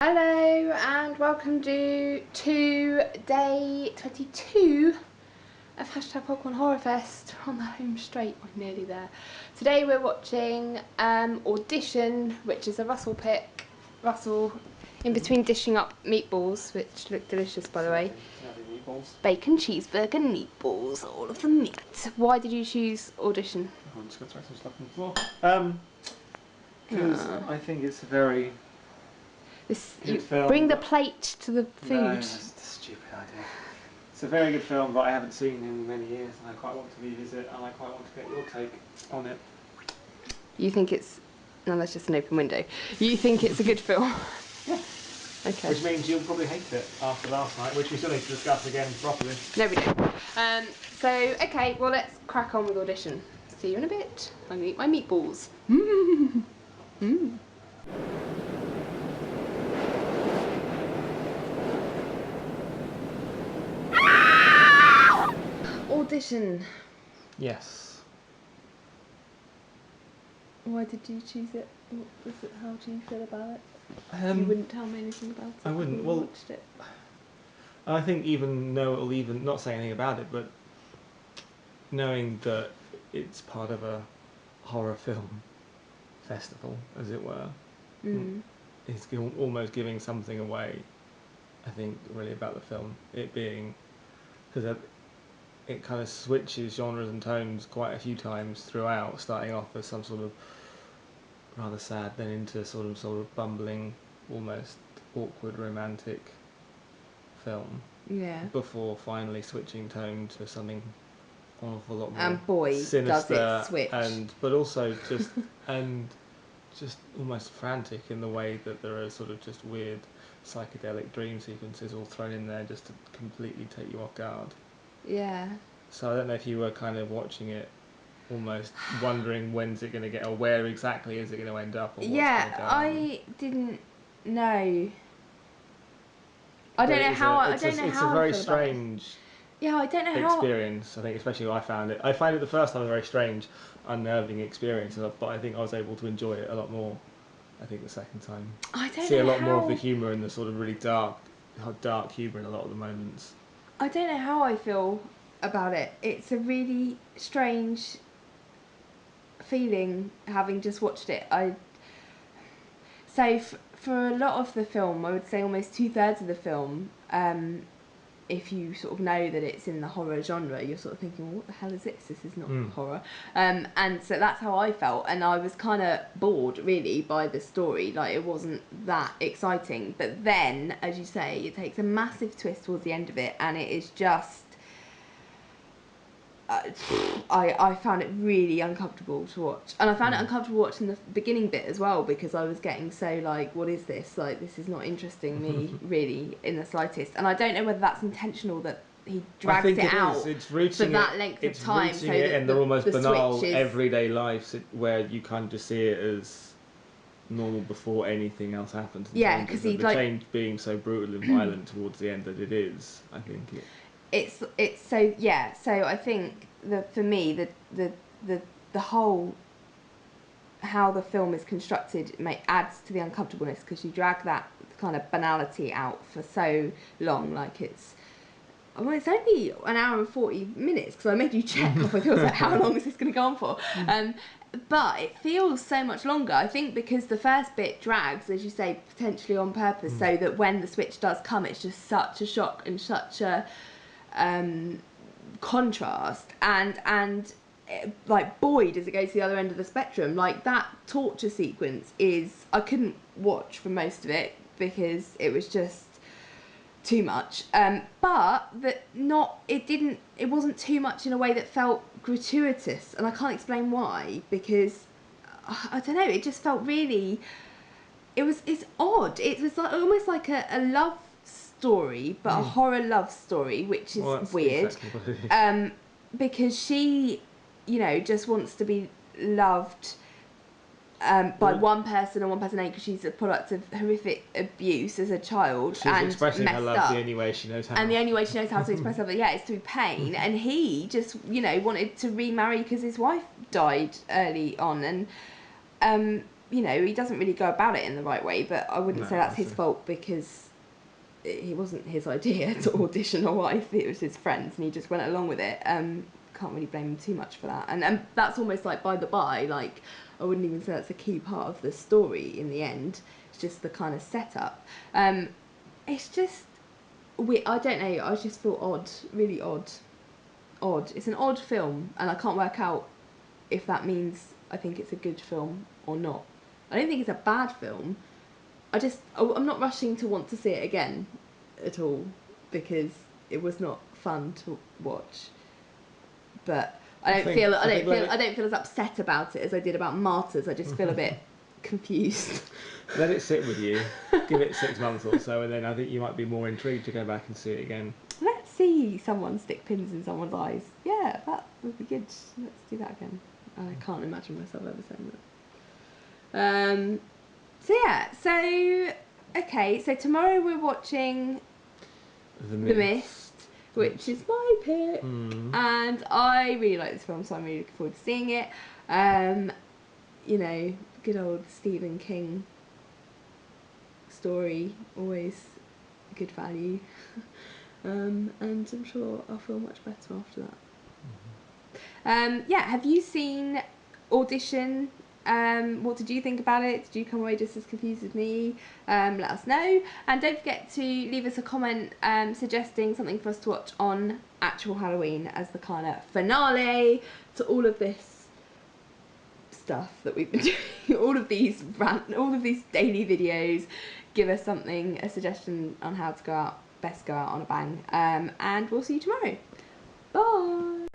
Hello and welcome to day 22 of #Popcorn Horror Fest. We're on the home straight, we're nearly there. Today we're watching Audition, which is a Russell pick. Russell in between dishing up meatballs, which look delicious by the way. Bacon, cheeseburger, meatballs, all of the meat. Why did you choose Audition? Oh, I'm just going to throw some stuff on the floor. Because I think it's a very good film. Bring the plate to the food. No, that's a stupid idea. It's a very good film that I haven't seen in many years, and I quite want to revisit, and I quite want to get your take on it. You think it's... No, that's just an open window. You think it's a good film? Yeah. Okay. Which means you'll probably hate it after last night, which we still need to discuss again properly. No, we don't. Okay, well, let's crack on with Audition. See you in a bit. I'm going to eat my meatballs. Audition. Yes. Why did you choose it? What was it? How do you feel about it? You wouldn't tell me anything about it. I wouldn't. You Well, watched it. I think even not saying anything about it, but knowing that it's part of a horror film festival, as it were, is almost giving something away. I think really about the film, it being because it kind of switches genres and tones quite a few times throughout, starting off as some sort of rather sad, then into sort of bumbling, almost awkward romantic film. Yeah. Before finally switching tone to something an awful lot more And boy, sinister, does it switch. but also just just almost frantic in the way that there are sort of just weird psychedelic dream sequences all thrown in there just to completely take you off guard. Yeah. So I don't know if you were kind of watching it almost wondering when's it going to get, or where exactly is it going to end up, or what's going to go on. I didn't know. I don't know how. It's a very strange. Yeah, I don't know how. Experience. I think, especially I found it. I find it the first time a very strange, unnerving experience, but I think I was able to enjoy it a lot more. I think the second time. I don't see know a lot how... more of the humour and the sort of really dark humour in a lot of the moments. I don't know how I feel about it. It's a really strange feeling having just watched it. For a lot of the film, I would say almost 2/3 of the film, if you sort of know that it's in the horror genre, you're sort of thinking, well, what the hell is this? This is not horror. And so that's how I felt, and I was kind of bored really by the story. Like, it wasn't that exciting. But then, as you say, it takes a massive twist towards the end of it, and it is just I found it really uncomfortable to watch, and I found it uncomfortable watching the beginning bit as well, because I was getting so like, what is this? Like, this is not interesting me really in the slightest. And I don't know whether that's intentional, that he drags it out for that length of time, so in the almost banal everyday lives where you kind of just see it as normal before anything else happens. Yeah, because the change being so brutal and violent towards the end that it is, I think it's so, yeah. So I think for me the whole how the film is constructed adds to the uncomfortableness, because you drag that kind of banality out for so long. Like, it's only an hour and 40 minutes, because I made you check halfway through. I was like, how long is this going to go on for? But it feels so much longer, I think, because the first bit drags, as you say, potentially on purpose, so that when the switch does come, it's just such a shock and such a contrast, and like, boy, does it go to the other end of the spectrum. Like, that torture sequence is, I couldn't watch for most of it because it was just too much, but it wasn't too much in a way that felt gratuitous, and I can't explain why, because I don't know, it just felt really, it's odd. It was like, almost like a love story, but a horror love story, which is weird. Exactly what it is. Because she, just wants to be loved by one person and one person only, because she's a product of horrific abuse as a child. She's expressing her love up. The only way she knows how. And the only way she knows how to express love, is through pain. And he just, wanted to remarry because his wife died early on. And you know, he doesn't really go about it in the right way, but I wouldn't say that's his fault, because it wasn't his idea to audition a wife. It was his friends, and he just went along with it. Can't really blame him too much for that. And that's almost like by the by, like, I wouldn't even say that's a key part of the story in the end. It's just the kind of setup. It's just I don't know, I just feel odd, really odd. It's an odd film, and I can't work out if that means I think it's a good film or not. I don't think it's a bad film. I'm not rushing to want to see it again at all, because it was not fun to watch. But I don't feel as upset about it as I did about Martyrs. I just feel a bit confused. Let it sit with you. Give it 6 months or so, and then I think you might be more intrigued to go back and see it again. Let's see someone stick pins in someone's eyes. Yeah, that would be good. Let's do that again. I can't imagine myself ever saying that. So tomorrow we're watching The Mist, which is my pick, and I really like this film, so I'm really looking forward to seeing it. You know, good old Stephen King story, always good value. And I'm sure I'll feel much better after that. Have you seen Audition? What did you think about it? Did you come away just as confused as me? Let us know, and don't forget to leave us a comment suggesting something for us to watch on actual Halloween as the kind of finale to all of this stuff that we've been doing. all of these daily videos. Give us something, a suggestion on how to best go out on a bang, and we'll see you tomorrow. Bye.